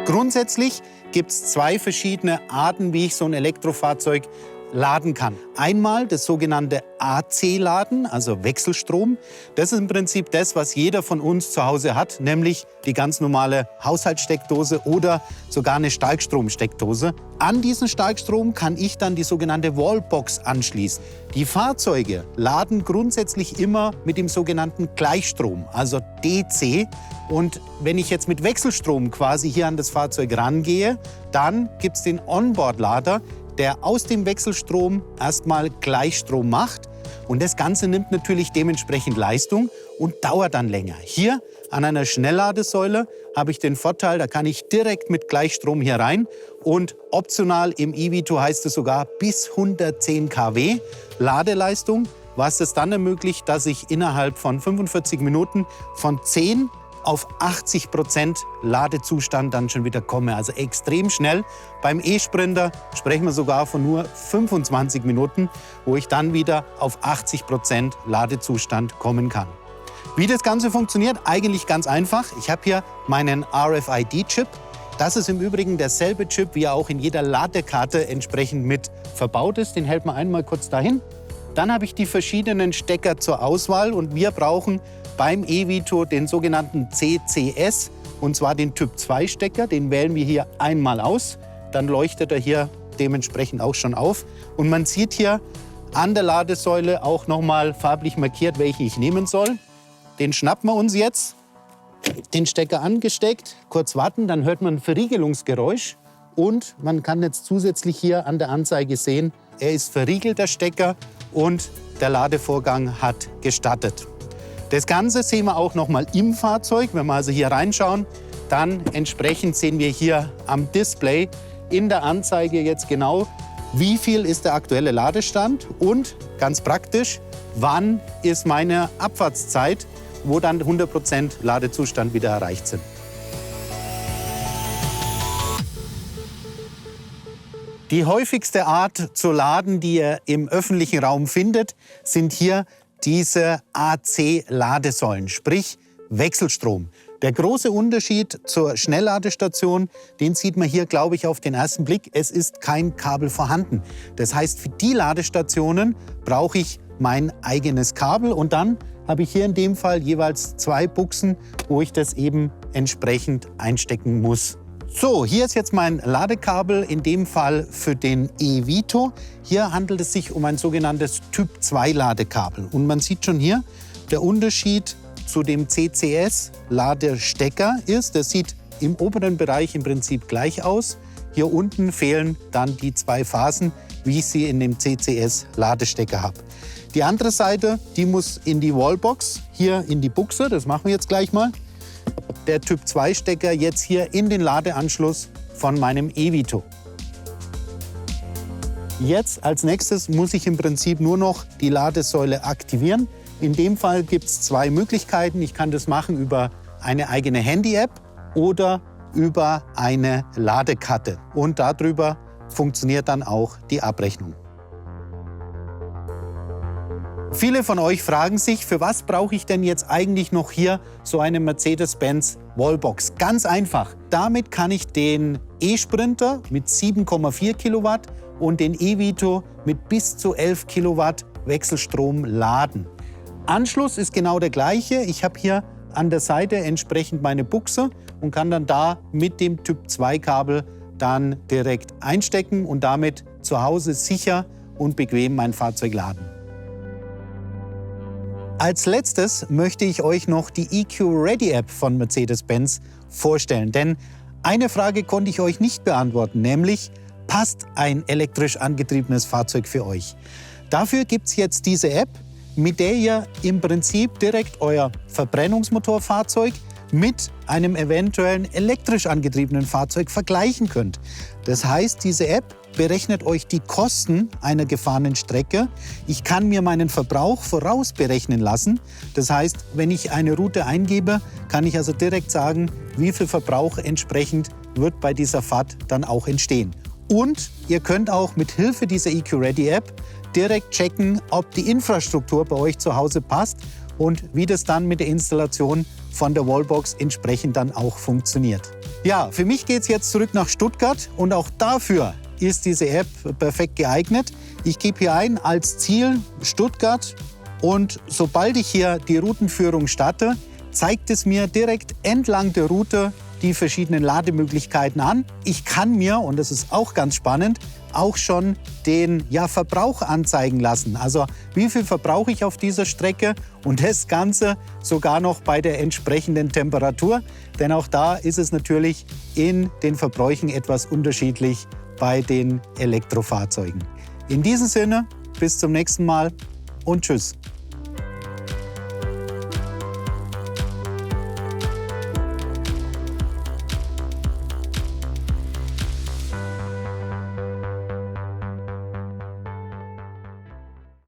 Grundsätzlich gibt es zwei verschiedene Arten, wie ich so ein Elektrofahrzeug laden kann. Einmal das sogenannte AC-Laden, also Wechselstrom. Das ist im Prinzip das, was jeder von uns zu Hause hat, nämlich die ganz normale Haushaltssteckdose oder sogar eine Starkstromsteckdose. An diesen Starkstrom kann ich dann die sogenannte Wallbox anschließen. Die Fahrzeuge laden grundsätzlich immer mit dem sogenannten Gleichstrom, also DC. Und wenn ich jetzt mit Wechselstrom quasi hier an das Fahrzeug rangehe, dann gibt es den Onboard-Lader, der aus dem Wechselstrom erstmal Gleichstrom macht. Und das Ganze nimmt natürlich dementsprechend Leistung und dauert dann länger. Hier an einer Schnellladesäule habe ich den Vorteil, da kann ich direkt mit Gleichstrom hier rein. Und optional im e-Vito heißt es sogar bis 110 kW Ladeleistung, was es dann ermöglicht, dass ich innerhalb von 45 Minuten von 10 auf 80% Ladezustand dann schon wieder komme. Also extrem schnell. Beim E-Sprinter sprechen wir sogar von nur 25 Minuten, wo ich dann wieder auf 80% Ladezustand kommen kann. Wie das Ganze funktioniert? Eigentlich ganz einfach. Ich habe hier meinen RFID-Chip. Das ist im Übrigen derselbe Chip, wie er auch in jeder Ladekarte entsprechend mit verbaut ist. Den hält man einmal kurz dahin. Dann habe ich die verschiedenen Stecker zur Auswahl und wir brauchen beim e-Vito den sogenannten CCS, und zwar den Typ 2 Stecker. Den wählen wir hier einmal aus. Dann leuchtet er hier dementsprechend auch schon auf. Und man sieht hier an der Ladesäule auch nochmal farblich markiert, welchen ich nehmen soll. Den schnappen wir uns jetzt, den Stecker angesteckt, kurz warten, dann hört man ein Verriegelungsgeräusch. Und man kann jetzt zusätzlich hier an der Anzeige sehen, er ist verriegelt, der Stecker, und der Ladevorgang hat gestartet. Das Ganze sehen wir auch noch mal im Fahrzeug. Wenn wir also hier reinschauen, dann entsprechend sehen wir hier am Display in der Anzeige jetzt genau, wie viel ist der aktuelle Ladestand und ganz praktisch, wann ist meine Abfahrtszeit, wo dann 100% Ladezustand wieder erreicht sind. Die häufigste Art zu laden, die ihr im öffentlichen Raum findet, sind hier diese AC-Ladesäulen, sprich Wechselstrom. Der große Unterschied zur Schnellladestation, den sieht man hier, glaube ich, auf den ersten Blick. Es ist kein Kabel vorhanden. Das heißt, für die Ladestationen brauche ich mein eigenes Kabel und dann habe ich hier in dem Fall jeweils 2 Buchsen, wo ich das eben entsprechend einstecken muss. So, hier ist jetzt mein Ladekabel, in dem Fall für den e-Vito. Hier handelt es sich um ein sogenanntes Typ 2 Ladekabel. Und man sieht schon hier, der Unterschied zu dem CCS-Ladestecker ist, das sieht im oberen Bereich im Prinzip gleich aus. Hier unten fehlen dann die 2 Phasen, wie ich sie in dem CCS-Ladestecker habe. Die andere Seite, die muss in die Wallbox, hier in die Buchse, das machen wir jetzt gleich mal. Der Typ 2 Stecker jetzt hier in den Ladeanschluss von meinem e-Vito. Jetzt als nächstes muss ich im Prinzip nur noch die Ladesäule aktivieren. In dem Fall gibt es 2 Möglichkeiten. Ich kann das machen über eine eigene Handy-App oder über eine Ladekarte. Und darüber funktioniert dann auch die Abrechnung. Viele von euch fragen sich, für was brauche ich denn jetzt eigentlich noch hier so eine Mercedes-Benz Wallbox? Ganz einfach. Damit kann ich den E-Sprinter mit 7,4 Kilowatt und den e-Vito mit bis zu 11 Kilowatt Wechselstrom laden. Anschluss ist genau der gleiche. Ich habe hier an der Seite entsprechend meine Buchse und kann dann da mit dem Typ 2 Kabel dann direkt einstecken und damit zu Hause sicher und bequem mein Fahrzeug laden. Als letztes möchte ich euch noch die EQ Ready App von Mercedes-Benz vorstellen. Denn eine Frage konnte ich euch nicht beantworten, nämlich passt ein elektrisch angetriebenes Fahrzeug für euch? Dafür gibt es jetzt diese App, mit der ihr im Prinzip direkt euer Verbrennungsmotorfahrzeug mit einem eventuellen elektrisch angetriebenen Fahrzeug vergleichen könnt. Das heißt, diese App berechnet euch die Kosten einer gefahrenen Strecke. Ich kann mir meinen Verbrauch vorausberechnen lassen. Das heißt, wenn ich eine Route eingebe, kann ich also direkt sagen, wie viel Verbrauch entsprechend wird bei dieser Fahrt dann auch entstehen. Und ihr könnt auch mit Hilfe dieser EQ Ready App direkt checken, ob die Infrastruktur bei euch zu Hause passt und wie das dann mit der Installation von der Wallbox entsprechend dann auch funktioniert. Ja, für mich geht es jetzt zurück nach Stuttgart und auch dafür ist diese App perfekt geeignet. Ich gebe hier ein als Ziel Stuttgart und sobald ich hier die Routenführung starte, zeigt es mir direkt entlang der Route die verschiedenen Lademöglichkeiten an. Ich kann mir, und das ist auch ganz spannend, auch schon den Verbrauch anzeigen lassen. Also wie viel verbrauche ich auf dieser Strecke und das Ganze sogar noch bei der entsprechenden Temperatur. Denn auch da ist es natürlich in den Verbräuchen etwas unterschiedlich bei den Elektrofahrzeugen. In diesem Sinne, bis zum nächsten Mal und tschüss.